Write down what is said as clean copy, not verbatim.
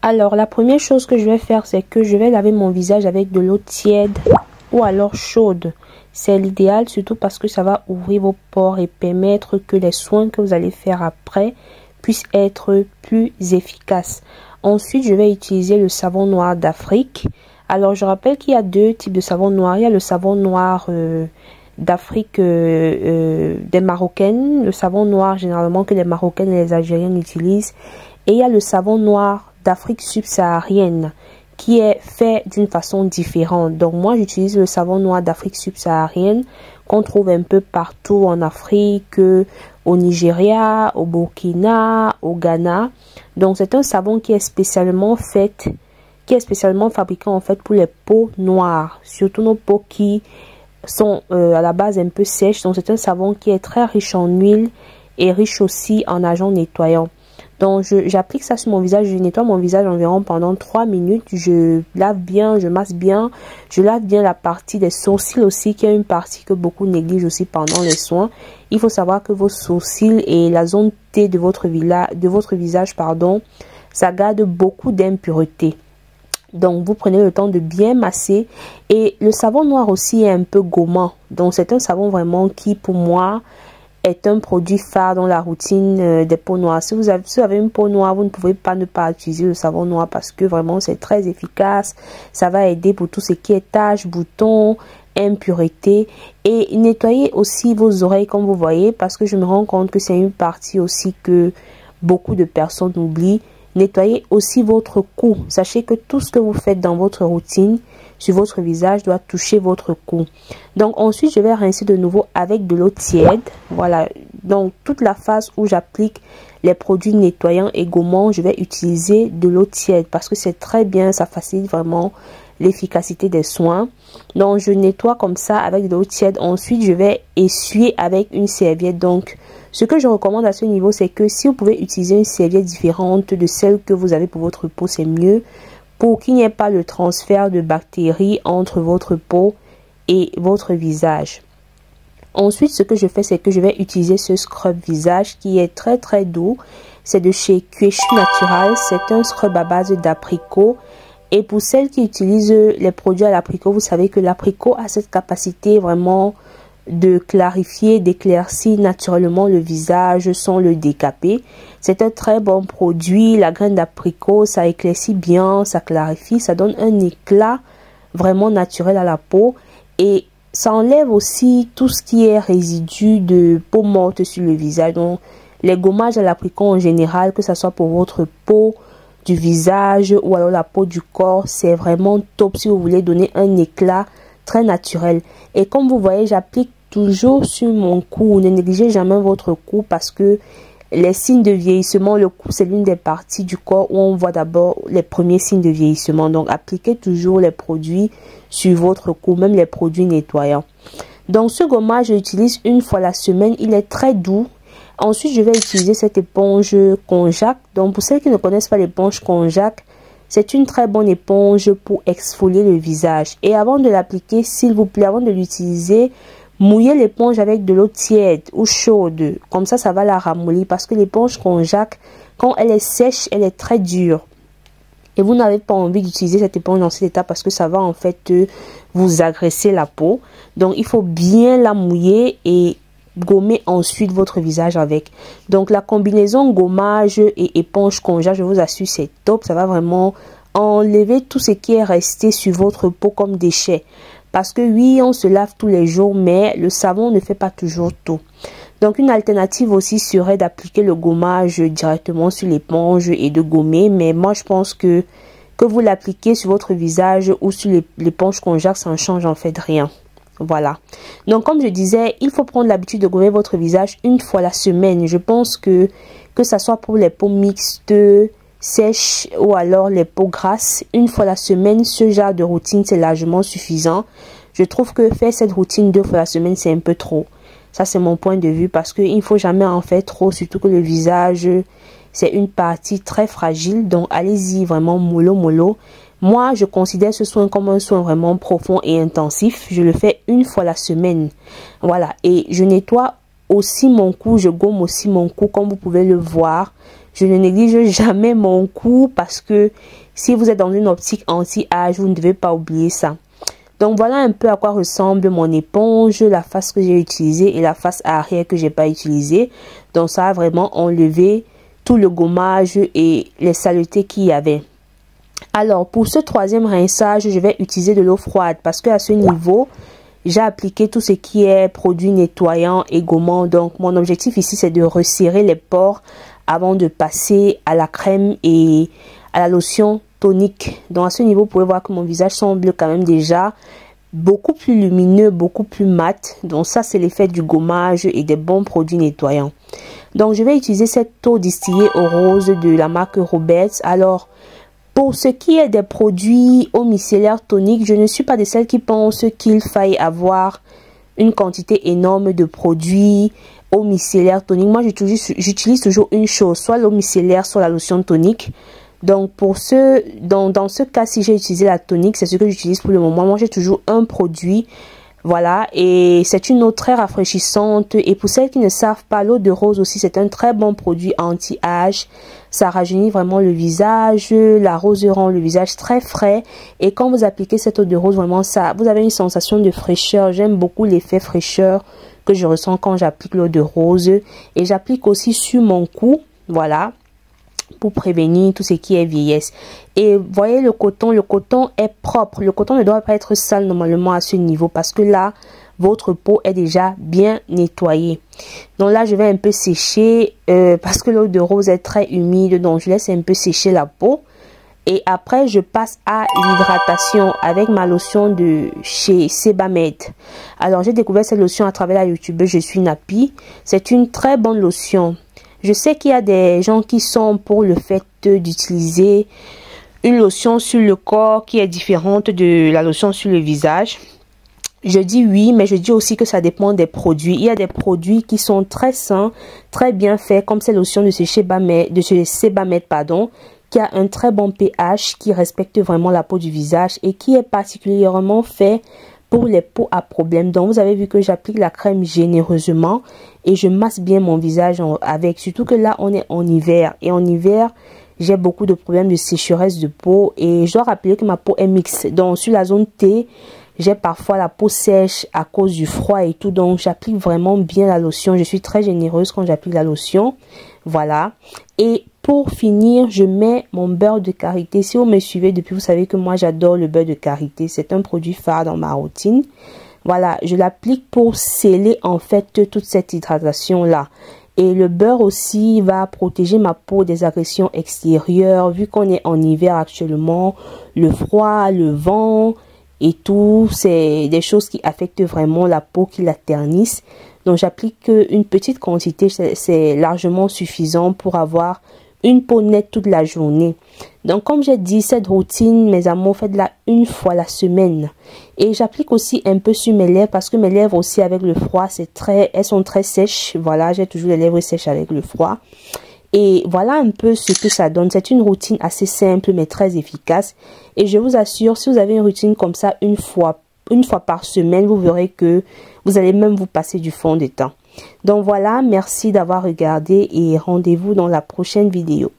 Alors, la première chose que je vais faire, c'est que je vais laver mon visage avec de l'eau tiède ou alors chaude. C'est l'idéal, surtout parce que ça va ouvrir vos pores et permettre que les soins que vous allez faire après puissent être plus efficaces. Ensuite, je vais utiliser le savon noir d'Afrique. Alors, je rappelle qu'il y a deux types de savon noir. Il y a le savon noir d'Afrique des Marocaines, le savon noir généralement que les Marocaines et les Algériennes utilisent. Et il y a le savon noir d'Afrique subsaharienne qui est fait d'une façon différente. Donc moi j'utilise le savon noir d'Afrique subsaharienne qu'on trouve un peu partout en Afrique, au Nigeria, au Burkina, au Ghana. Donc c'est un savon qui est spécialement fabriqué en fait pour les peaux noires, surtout nos peaux qui sont à la base un peu sèches. Donc c'est un savon qui est très riche en huile et riche aussi en agents nettoyants. Donc, j'applique ça sur mon visage, je nettoie mon visage environ pendant 3 minutes. Je lave bien, je masse bien. Je lave bien la partie des sourcils aussi, qui est une partie que beaucoup négligent aussi pendant les soins. Il faut savoir que vos sourcils et la zone T de votre visage, ça garde beaucoup d'impuretés. Donc, vous prenez le temps de bien masser. Et le savon noir aussi est un peu gommant. Donc, c'est un savon vraiment qui, pour moi, est un produit phare dans la routine des peaux noires. Si vous avez une peau noire, vous ne pouvez pas ne pas utiliser le savon noir parce que vraiment c'est très efficace. Ça va aider pour tout ce qui est taches, boutons, impuretés, et nettoyer aussi vos oreilles comme vous voyez, parce que je me rends compte que c'est une partie aussi que beaucoup de personnes oublient. Nettoyez aussi votre cou. Sachez que tout ce que vous faites dans votre routine sur votre visage doit toucher votre cou. Donc ensuite, je vais rincer de nouveau avec de l'eau tiède. Voilà. Donc toute la phase où j'applique les produits nettoyants et gommants, je vais utiliser de l'eau tiède parce que c'est très bien, ça facilite vraiment l'efficacité des soins. Donc je nettoie comme ça avec de l'eau tiède. Ensuite, je vais essuyer avec une serviette. Donc ce que je recommande à ce niveau, c'est que si vous pouvez utiliser une serviette différente de celle que vous avez pour votre peau, c'est mieux, pour qu'il n'y ait pas le transfert de bactéries entre votre peau et votre visage. Ensuite, ce que je fais, c'est que je vais utiliser ce scrub visage qui est très très doux. C'est de chez Quechu Natural. C'est un scrub à base d'apricot. Et pour celles qui utilisent les produits à l'apricot, vous savez que l'apricot a cette capacité vraiment de clarifier, d'éclaircir naturellement le visage sans le décaper. C'est un très bon produit. La graine d'apricot, ça éclaircit bien, ça clarifie, ça donne un éclat vraiment naturel à la peau. Et ça enlève aussi tout ce qui est résidu de peau morte sur le visage. Donc, les gommages à l'apricot en général, que ce soit pour votre peau du visage ou alors la peau du corps, c'est vraiment top si vous voulez donner un éclat très naturel. Et comme vous voyez, j'applique toujours sur mon cou. Ne négligez jamais votre cou parce que les signes de vieillissement, le cou c'est l'une des parties du corps où on voit d'abord les premiers signes de vieillissement. Donc appliquez toujours les produits sur votre cou, même les produits nettoyants. Donc ce gommage, je l'utilise une fois la semaine. Il est très doux. Ensuite, je vais utiliser cette éponge Konjac. Donc pour celles qui ne connaissent pas l'éponge Konjac, c'est une très bonne éponge pour exfolier le visage. Et avant de l'appliquer, s'il vous plaît, avant de l'utiliser, mouillez l'éponge avec de l'eau tiède ou chaude. Comme ça va la ramollir. Parce que l'éponge Konjac, quand elle est sèche, elle est très dure. Et vous n'avez pas envie d'utiliser cette éponge dans cet état parce que ça va en fait vous agresser la peau. Donc il faut bien la mouiller et gommer ensuite votre visage avec. Donc la combinaison gommage et éponge Konjac, je vous assure, c'est top. Ça va vraiment enlever tout ce qui est resté sur votre peau comme déchets. Parce que oui, on se lave tous les jours, mais le savon ne fait pas toujours tout. Donc une alternative aussi serait d'appliquer le gommage directement sur l'éponge et de gommer. Mais moi je pense que vous l'appliquez sur votre visage ou sur l'éponge Konjac, ça ne change en fait rien. Voilà. Donc comme je disais, il faut prendre l'habitude de gommer votre visage une fois la semaine. Je pense que ça soit pour les peaux mixtes, sèches ou alors les peaux grasses, une fois la semaine, ce genre de routine c'est largement suffisant. Je trouve que faire cette routine 2 fois la semaine c'est un peu trop. Ça c'est mon point de vue parce qu'il ne faut jamais en faire trop, surtout que le visage c'est une partie très fragile. Donc allez-y vraiment mollo mollo. Moi, je considère ce soin comme un soin vraiment profond et intensif. Je le fais une fois la semaine. Voilà. Et je nettoie aussi mon cou. Je gomme aussi mon cou. Comme vous pouvez le voir, je ne néglige jamais mon cou parce que si vous êtes dans une optique anti-âge, vous ne devez pas oublier ça. Donc voilà un peu à quoi ressemble mon éponge, la face que j'ai utilisée et la face arrière que j'ai pas utilisée. Donc ça a vraiment enlevé tout le gommage et les saletés qu'il y avait. Alors pour ce troisième rinçage, je vais utiliser de l'eau froide parce que à ce niveau, j'ai appliqué tout ce qui est produit nettoyant et gommant. Donc mon objectif ici, c'est de resserrer les pores avant de passer à la crème et à la lotion tonique. Donc à ce niveau, vous pouvez voir que mon visage semble quand même déjà beaucoup plus lumineux, beaucoup plus mat. Donc ça, c'est l'effet du gommage et des bons produits nettoyants. Donc je vais utiliser cette eau distillée au rose de la marque Roberts. Alors pour ce qui est des produits eau micellaire tonique, je ne suis pas de celles qui pensent qu'il faille avoir une quantité énorme de produits eau micellaire tonique. Moi, j'utilise toujours une chose, soit l'eau micellaire, soit la lotion tonique. Donc pour dans ce cas, si j'ai utilisé la tonique, c'est ce que j'utilise pour le moment. Moi, j'ai toujours un produit. Voilà, et c'est une eau très rafraîchissante. Et pour celles qui ne savent pas, l'eau de rose aussi, c'est un très bon produit anti-âge. Ça rajeunit vraiment le visage. La rose rend le visage très frais. Et quand vous appliquez cette eau de rose, vraiment, ça, vous avez une sensation de fraîcheur. J'aime beaucoup l'effet fraîcheur que je ressens quand j'applique l'eau de rose. Et j'applique aussi sur mon cou, voilà, pour prévenir tout ce qui est vieillesse. Et voyez le coton est propre. Le coton ne doit pas être sale normalement à ce niveau parce que là, votre peau est déjà bien nettoyée. Donc là, je vais un peu sécher parce que l'eau de rose est très humide. Donc je laisse un peu sécher la peau. Et après, je passe à l'hydratation avec ma lotion de chez Sebamed. Alors, j'ai découvert cette lotion à travers la YouTubeuse Je suis Nappy. C'est une très bonne lotion. Je sais qu'il y a des gens qui sont pour le fait d'utiliser une lotion sur le corps qui est différente de la lotion sur le visage. Je dis oui, mais je dis aussi que ça dépend des produits. Il y a des produits qui sont très sains, très bien faits, comme cette lotion de chez Sebamed, qui a un très bon pH, qui respecte vraiment la peau du visage et qui est particulièrement fait pour les peaux à problème. Donc vous avez vu que j'applique la crème généreusement et je masse bien mon visage avec. Surtout que là on est en hiver et en hiver j'ai beaucoup de problèmes de sécheresse de peau et je dois rappeler que ma peau est mixte. Donc sur la zone T, j'ai parfois la peau sèche à cause du froid et tout. Donc j'applique vraiment bien la lotion. Je suis très généreuse quand j'applique la lotion. Voilà. Et pour finir, je mets mon beurre de karité. Si vous me suivez depuis, vous savez que moi j'adore le beurre de karité. C'est un produit phare dans ma routine. Voilà, je l'applique pour sceller en fait toute cette hydratation là. Et le beurre aussi va protéger ma peau des agressions extérieures. Vu qu'on est en hiver actuellement, le froid, le vent et tout, c'est des choses qui affectent vraiment la peau, qui la ternissent. Donc j'applique une petite quantité, c'est largement suffisant pour avoir une peau nette toute la journée. Donc comme j'ai dit, cette routine, mes amours, faites-la une fois la semaine. Et j'applique aussi un peu sur mes lèvres parce que mes lèvres aussi avec le froid, elles sont très sèches. Voilà, j'ai toujours les lèvres sèches avec le froid. Et voilà un peu ce que ça donne. C'est une routine assez simple mais très efficace. Et je vous assure, si vous avez une routine comme ça une fois par semaine, vous verrez que vous allez même vous passer du fond de teint. Donc voilà, merci d'avoir regardé et rendez-vous dans la prochaine vidéo.